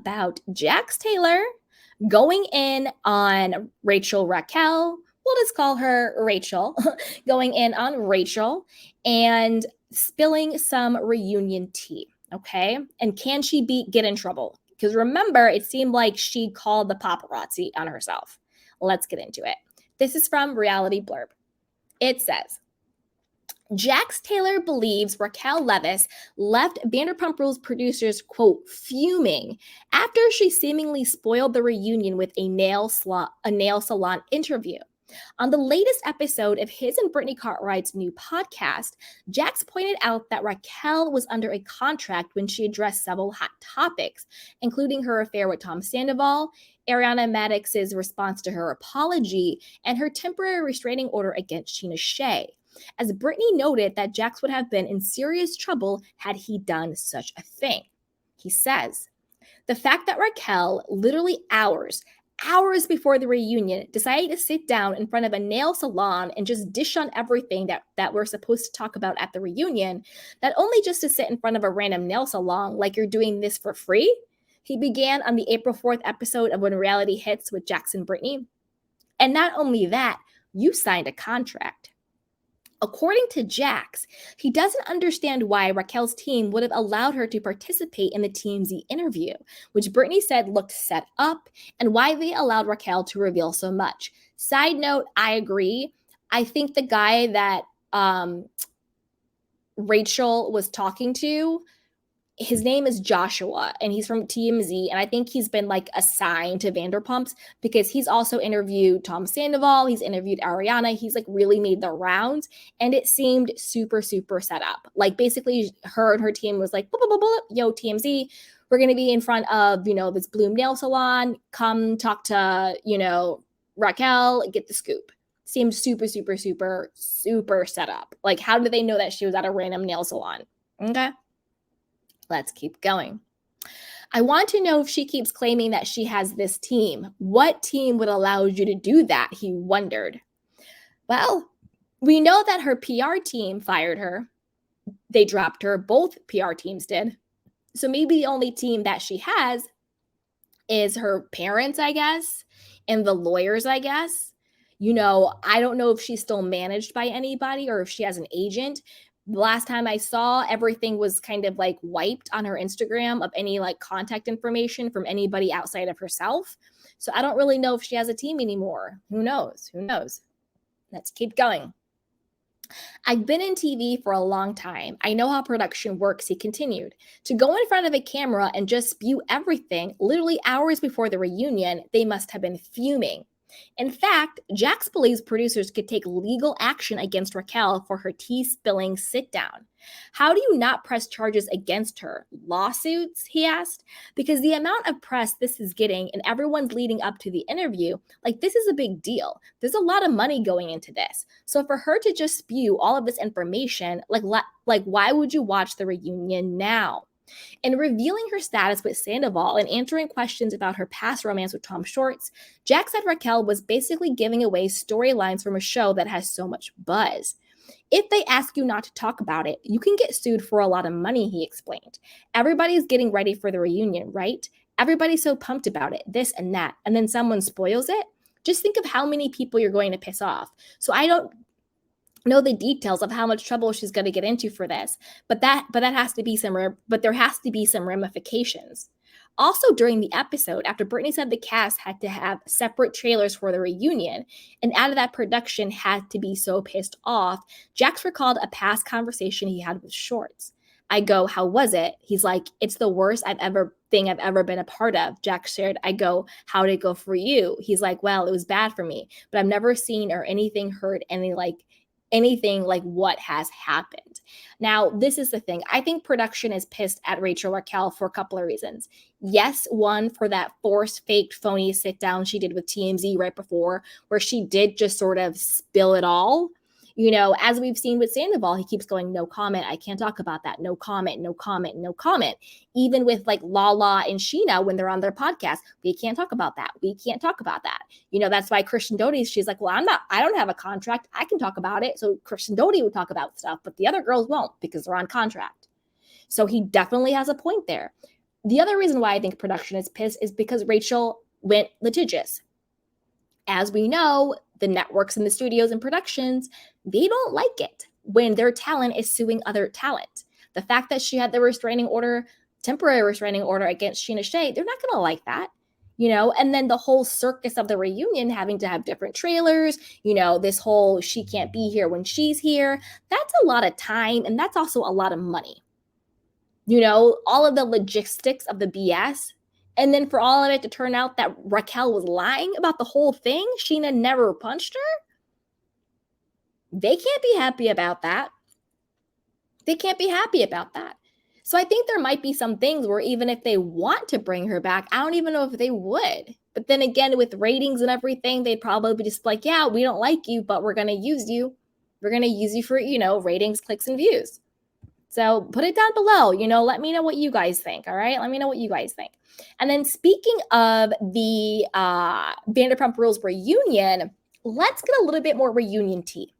about Jax Taylor going in on Raquel. We'll just call her Rachel, going in on Rachel and spilling some reunion tea. Okay. And can she get in trouble? Because remember, it seemed like she called the paparazzi on herself. Let's get into it. This is from Reality Blurb. It says, Jax Taylor believes Raquel Leviss left Vanderpump Rules producers, quote, fuming after she seemingly spoiled the reunion with a nail salon interview. On the latest episode of his and Brittany Cartwright's new podcast, Jax pointed out that Raquel was under a contract when she addressed several hot topics, including her affair with Tom Sandoval, Ariana Madix's response to her apology, and her temporary restraining order against Sheena Shea. As Brittany noted that Jax would have been in serious trouble had he done such a thing. He says, the fact that Raquel, literally hours before the reunion, decided to sit down in front of a nail salon and just dish on everything that we're supposed to talk about at the reunion, not only just to sit in front of a random nail salon like you're doing this for free. He began on the April 4th episode of When Reality Hits with Jax and Brittany. And not only that, you signed a contract. According to Jax, he doesn't understand why Raquel's team would have allowed her to participate in the TMZ interview, which Brittany said looked set up, and why they allowed Raquel to reveal so much. Side note, I agree. I think the guy that Rachel was talking to, his name is Joshua, and he's from TMZ, and I think he's been like assigned to Vanderpumps because he's also interviewed Tom Sandoval, he's interviewed Ariana, he's like really made the rounds, and it seemed super, super set up. Like basically her and her team was like, blah, blah, blah, blah, yo, TMZ, we're going to be in front of, this Bloom nail salon, come talk to, Raquel, get the scoop. Seemed super, super, super, super set up. Like how did they know that she was at a random nail salon? Okay. Let's keep going. I want to know if she keeps claiming that she has this team. What team would allow you to do that? He wondered. Well, we know that her PR team fired her. They dropped her. Both PR teams did. So maybe the only team that she has is her parents, I guess, and the lawyers, I guess. I don't know if she's still managed by anybody or if she has an agent. Last time I saw, everything was kind of like wiped on her Instagram of any like contact information from anybody outside of herself. So I don't really know if she has a team anymore. Who knows? Let's keep going. I've been in TV for a long time. I know how production works, he continued. To go in front of a camera and just spew everything, literally hours before the reunion, they must have been fuming. In fact, Jax believes producers could take legal action against Raquel for her tea spilling sit down. How do you not press charges against her? Lawsuits? He asked. Because the amount of press this is getting and everyone's leading up to the interview, like this is a big deal. There's a lot of money going into this. So for her to just spew all of this information, like why would you watch the reunion now? In revealing her status with Sandoval and answering questions about her past romance with Tom Shorts, Jax said Raquel was basically giving away storylines from a show that has so much buzz. If they ask you not to talk about it, you can get sued for a lot of money, he explained. Everybody's getting ready for the reunion, right? Everybody's so pumped about it, this and that, and then someone spoils it. Just think of how many people you're going to piss off. So I don't know the details of how much trouble she's going to get into for this, but there has to be some ramifications. Also during the episode, after Brittany said the cast had to have separate trailers for the reunion, and out of that production had to be so pissed off, Jax recalled a past conversation he had with Shorts. I go, how was it? He's like, it's the worst I've ever been a part of. Jax shared. I go, how did it go for you? He's like, well, it was bad for me, but I've never seen or heard anything like what has happened. Now, this is the thing. I think production is pissed at Raquel for a couple of reasons. Yes, one, for that forced, faked, phony sit down she did with TMZ right before, where she did just sort of spill it all. As we've seen with Sandoval, he keeps going, no comment. I can't talk about that. No comment, no comment, no comment. Even with like Lala and Sheena, when they're on their podcast, we can't talk about that. We can't talk about that. That's why Kristen Doute, she's like, well, I don't have a contract. I can talk about it. So Kristen Doute would talk about stuff, but the other girls won't because they're on contract. So he definitely has a point there. The other reason why I think production is pissed is because Rachel went litigious. As we know, the networks and the studios and productions, they don't like it when their talent is suing other talent. The fact that she had the temporary restraining order against Sheena Shea, they're not going to like that. And then the whole circus of the reunion having to have different trailers, this whole she can't be here when she's here, that's a lot of time and that's also a lot of money. All of the logistics of the BS. And then for all of it to turn out that Raquel was lying about the whole thing, Sheena never punched her. They can't be happy about that. They can't be happy about that. So I think there might be some things where even if they want to bring her back, I don't even know if they would. But then again, with ratings and everything, they'd probably be just like, yeah, we don't like you, but we're going to use you. We're going to use you for, ratings, clicks, and views. So put it down below. Let me know what you guys think. All right. Let me know what you guys think. And then speaking of the Vanderpump Rules reunion, let's get a little bit more reunion tea.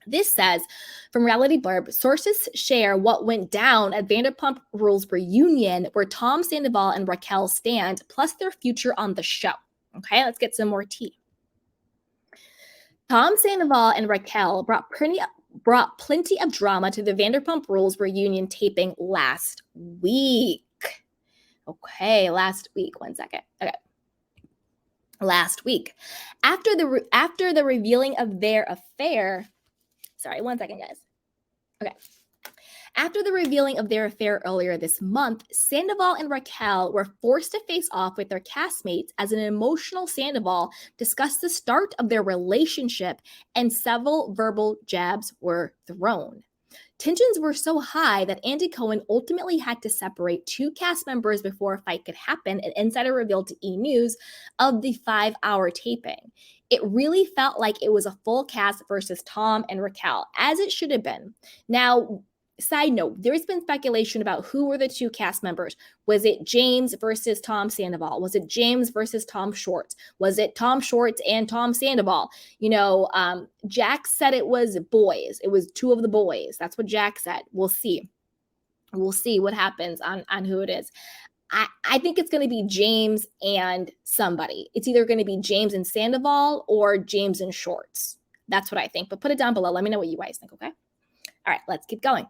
This says, from Reality Blurb, sources share what went down at Vanderpump Rules reunion, where Tom Sandoval and Raquel stand, plus their future on the show. Okay, let's get some more tea. Tom Sandoval and Raquel brought plenty of drama to the Vanderpump Rules reunion taping last week. Okay, last week. 1 second. Okay. Last week. After the revealing of their affair, sorry, 1 second, guys. Okay. After the revealing of their affair earlier this month, Sandoval and Raquel were forced to face off with their castmates as an emotional Sandoval discussed the start of their relationship and several verbal jabs were thrown. Tensions were so high that Andy Cohen ultimately had to separate two cast members before a fight could happen, an insider revealed to E! News of the 5-hour taping. It really felt like it was a full cast versus Tom and Raquel, as it should have been. Now, side note, there's been speculation about who were the two cast members. Was it James versus Tom Sandoval? Was it James versus Tom Schwartz? Was it Tom Schwartz and Tom Sandoval? Jack said it was boys. It was two of the boys. That's what Jack said. We'll see. We'll see what happens on who it is. I think it's going to be James and somebody. It's either going to be James and Sandoval or James and Schwartz. That's what I think. But put it down below. Let me know what you guys think, okay? All right, let's keep going.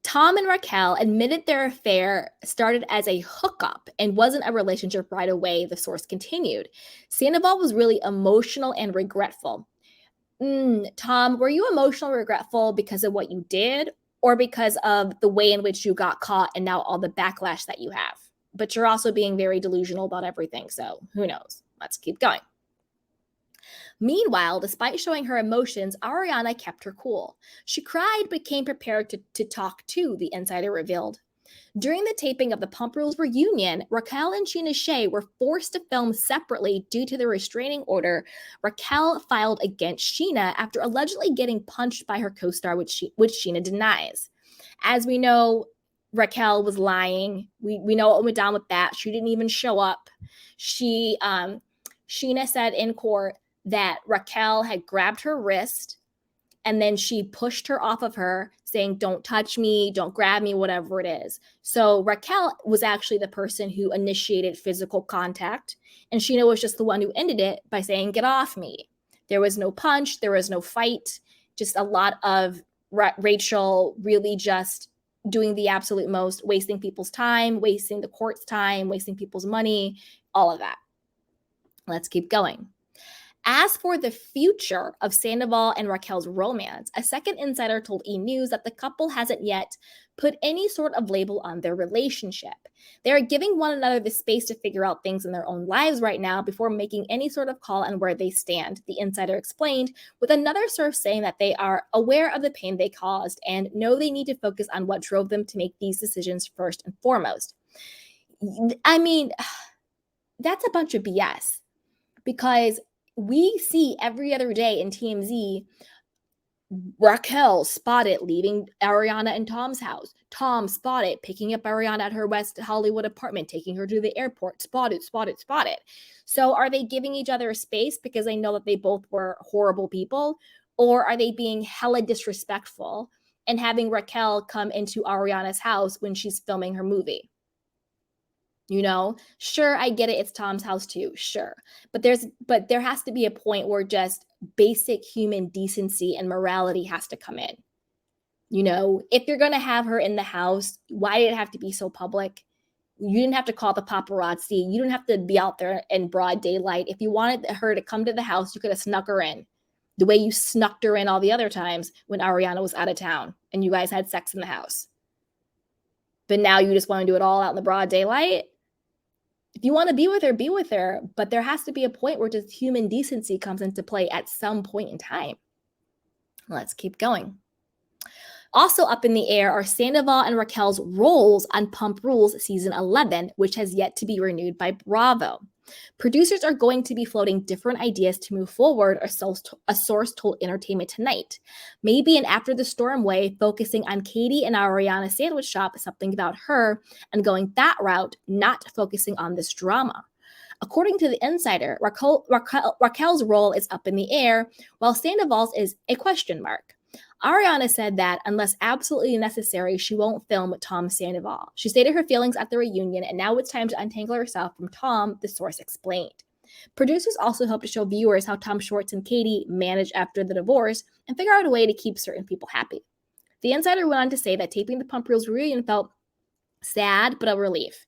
Tom and Raquel admitted their affair started as a hookup and wasn't a relationship right away, the source continued. Sandoval was really emotional and regretful. Tom, were you emotional and regretful because of what you did or because of the way in which you got caught and now all the backlash that you have? But you're also being very delusional about everything, so who knows? Let's keep going. Meanwhile, despite showing her emotions, Ariana kept her cool. She cried but came prepared to talk too, the insider revealed. During the taping of the Pump Rules reunion, Raquel and Sheena Shea were forced to film separately due to the restraining order Raquel filed against Sheena after allegedly getting punched by her co-star, which Sheena denies. As we know, Raquel was lying. We know what went down with that. She didn't even show up. Sheena said in court that Raquel had grabbed her wrist and then she pushed her off of her saying, don't touch me, don't grab me, whatever it is. So Raquel was actually the person who initiated physical contact and Sheena was just the one who ended it by saying, get off me. There was no punch, there was no fight, just a lot of Rachel really just doing the absolute most, wasting people's time, wasting the court's time, wasting people's money, all of that. Let's keep going. As for the future of Sandoval and Raquel's romance, a second insider told E! News that the couple hasn't yet put any sort of label on their relationship. They are giving one another the space to figure out things in their own lives right now before making any sort of call on where they stand, the insider explained, with another source saying that they are aware of the pain they caused and know they need to focus on what drove them to make these decisions first and foremost. I mean, that's a bunch of BS because we see every other day in TMZ Raquel spotted leaving Ariana and Tom's house. Tom spotted picking up Ariana at her West Hollywood apartment, taking her to the airport. Spotted. So are they giving each other a space because they know that they both were horrible people? Or are they being hella disrespectful and having Raquel come into Ariana's house when she's filming her movie? Sure, I get it. It's Tom's house too. Sure. But there has to be a point where just basic human decency and morality has to come in. If you're going to have her in the house, why did it have to be so public? You didn't have to call the paparazzi. You didn't have to be out there in broad daylight. If you wanted her to come to the house, you could have snuck her in the way you snuck her in all the other times when Ariana was out of town and you guys had sex in the house. But now you just want to do it all out in the broad daylight? If you want to be with her, be with her. But there has to be a point where just human decency comes into play at some point in time. Let's keep going. Also up in the air are Sandoval and Raquel's roles on Pump Rules Season 11, which has yet to be renewed by Bravo. Producers are going to be floating different ideas to move forward, a source told Entertainment Tonight. Maybe an After the Storm way, focusing on Katie and Ariana Sandwich Shop, something about her, and going that route, not focusing on this drama. According to The Insider, Raquel's role is up in the air, while Sandoval's is a question mark. Ariana said that unless absolutely necessary, she won't film with Tom Sandoval. She stated her feelings at the reunion, and now it's time to untangle herself from Tom, the source explained. Producers also hope to show viewers how Tom Schwartz and Katie managed after the divorce and figure out a way to keep certain people happy. The Insider went on to say that taping the Pump Rules reunion felt sad, but a relief.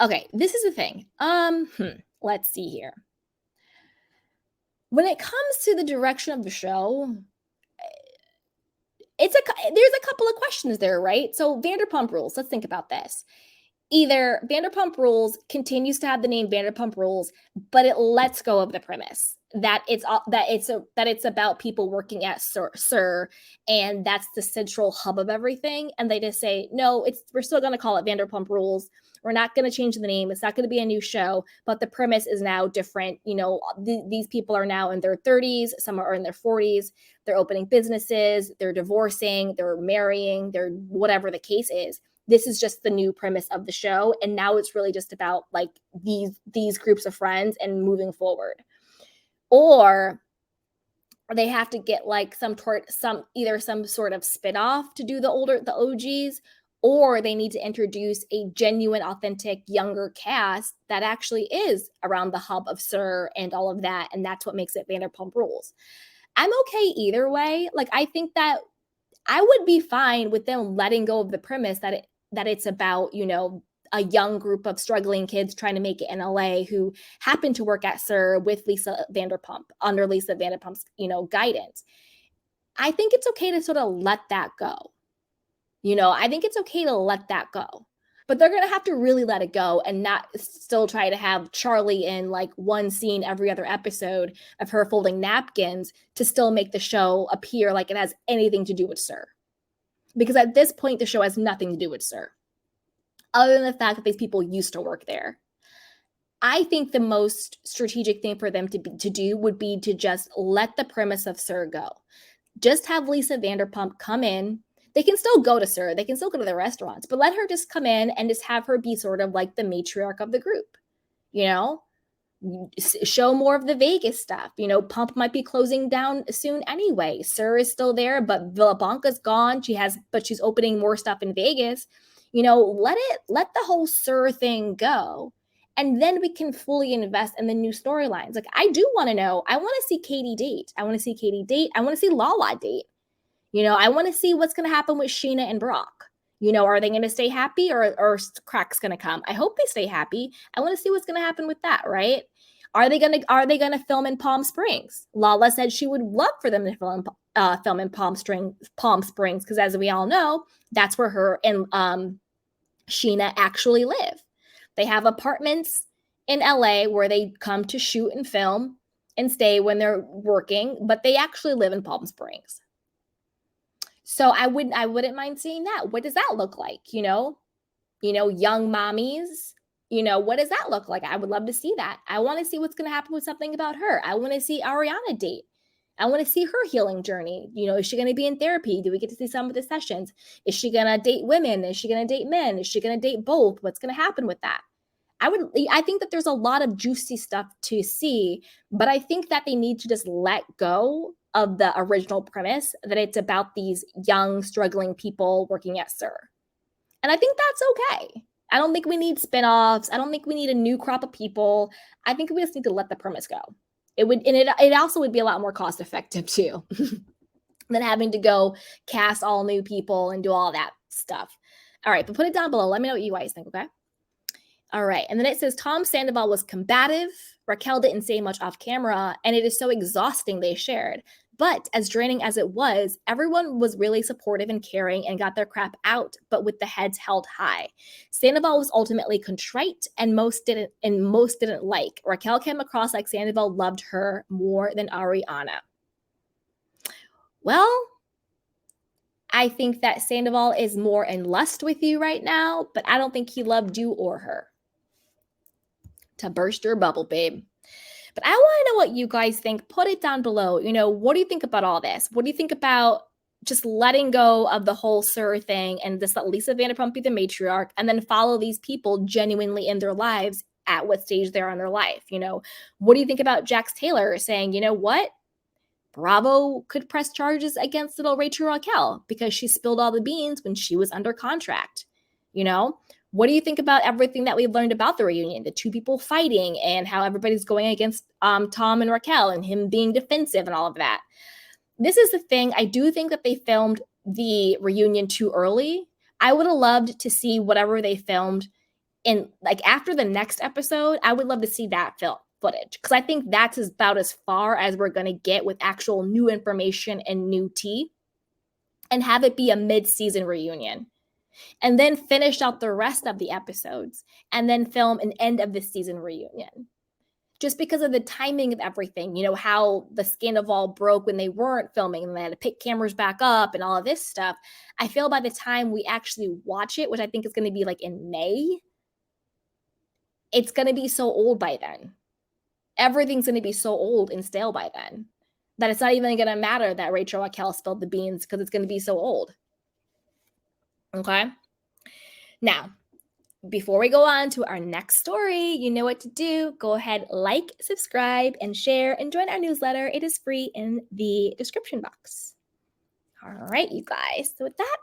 Okay, this is the thing. Let's see here. When it comes to the direction of the show, there's a couple of questions there, right? So Vanderpump Rules, let's think about this. Either Vanderpump Rules continues to have the name Vanderpump Rules, but it lets go of the premise that it's about people working at SUR, and that's the central hub of everything. And they just say, no, we're still going to call it Vanderpump Rules. We're not going to change the name. It's not going to be a new show, but the premise is now different. These people are now in their 30s. Some are in their 40s. They're opening businesses. They're divorcing. They're marrying. They're whatever the case is. This is just the new premise of the show. And now it's really just about like these groups of friends and moving forward. Or they have to get like some sort of spinoff to do the OGs, or they need to introduce a genuine, authentic, younger cast that actually is around the hub of SUR and all of that. And that's what makes it Vanderpump Rules. I'm okay either way. Like, I think that I would be fine with them letting go of the premise that it's about, a young group of struggling kids trying to make it in LA who happen to work at SUR with Lisa Vanderpump, under Lisa Vanderpump's, guidance. I think it's okay to sort of let that go. I think it's okay to let that go. But they're going to have to really let it go and not still try to have Charlie in like one scene every other episode of her folding napkins to still make the show appear like it has anything to do with SUR. Because at this point, the show has nothing to do with SUR, other than the fact that these people used to work there. I think the most strategic thing for them to do would be to just let the premise of SUR go. Just have Lisa Vanderpump come in. They can still go to SUR. They can still go to the restaurants, but let her just come in and just have her be sort of like the matriarch of the group, show more of the Vegas stuff. Pump might be closing down soon anyway. SUR is still there, but Villa Blanca's gone. But she's opening more stuff in Vegas. Let the whole SUR thing go. And then we can fully invest in the new storylines. Like, I do want to know, I want to see Katie date. I want to see Lala date. I want to see what's going to happen with Sheena and Brock. Are they going to stay happy or crack's going to come? I hope they stay happy. I want to see what's going to happen with that, right? Are they going to film in Palm Springs? Lala said she would love for them to film in Palm Springs, because as we all know, that's where her and Sheena actually live. They have apartments in LA where they come to shoot and film and stay when they're working, but they actually live in Palm Springs. So I wouldn't mind seeing that. What does that look like? Young mommies. What does that look like? I would love to see that. I want to see what's going to happen with something about her. I want to see Ariana date. I want to see her healing journey. Is she going to be in therapy? Do we get to see some of the sessions? Is she going to date women? Is she going to date men? Is she going to date both? What's going to happen with that? I think that there's a lot of juicy stuff to see, but I think that they need to just let go of the original premise that it's about these young, struggling people working at SUR. And I think that's okay. I don't think we need spinoffs. I don't think we need a new crop of people. I think we just need to let the premise go. It also would be a lot more cost effective too than having to go cast all new people and do all that stuff. All right, but put it down below. Let me know what you guys think, okay? All right, and then it says Tom Sandoval was combative. Raquel didn't say much off camera, and it is so exhausting, they shared. But as draining as it was, everyone was really supportive and caring and got their crap out, but with the heads held high. Sandoval was ultimately contrite, and most didn't like. Raquel came across like Sandoval loved her more than Ariana. Well, I think that Sandoval is more in lust with you right now, but I don't think he loved you or her. To burst your bubble, babe. But I want to know what you guys think. Put it down below. What do you think about all this? What do you think about just letting go of the whole Sir thing and just let Lisa Vanderpump be the matriarch and then follow these people genuinely in their lives at what stage they're in their life? What do you think about Jax Taylor saying, you know what? Bravo could press charges against little Rachel Raquel because she spilled all the beans when she was under contract. What do you think about everything that we've learned about the reunion, the two people fighting and how everybody's going against Tom and Raquel and him being defensive and all of that? This is the thing. I do think that they filmed the reunion too early. I would have loved to see whatever they filmed in, like, after the next episode. I would love to see that footage because I think that's about as far as we're going to get with actual new information and new tea, and have it be a mid-season reunion. And then finish out the rest of the episodes and then film an end of the season reunion. Just because of the timing of everything, how the Scandal broke when they weren't filming and they had to pick cameras back up and all of this stuff. I feel by the time we actually watch it, which I think is going to be like in May, it's going to be so old by then. Everything's going to be so old and stale by then that it's not even going to matter that Rachel Raquel spilled the beans because it's going to be so old. Okay. Now, before we go on to our next story, you know what to do. Go ahead, like, subscribe, and share, and join our newsletter. It is free in the description box. All right, you guys. So with that,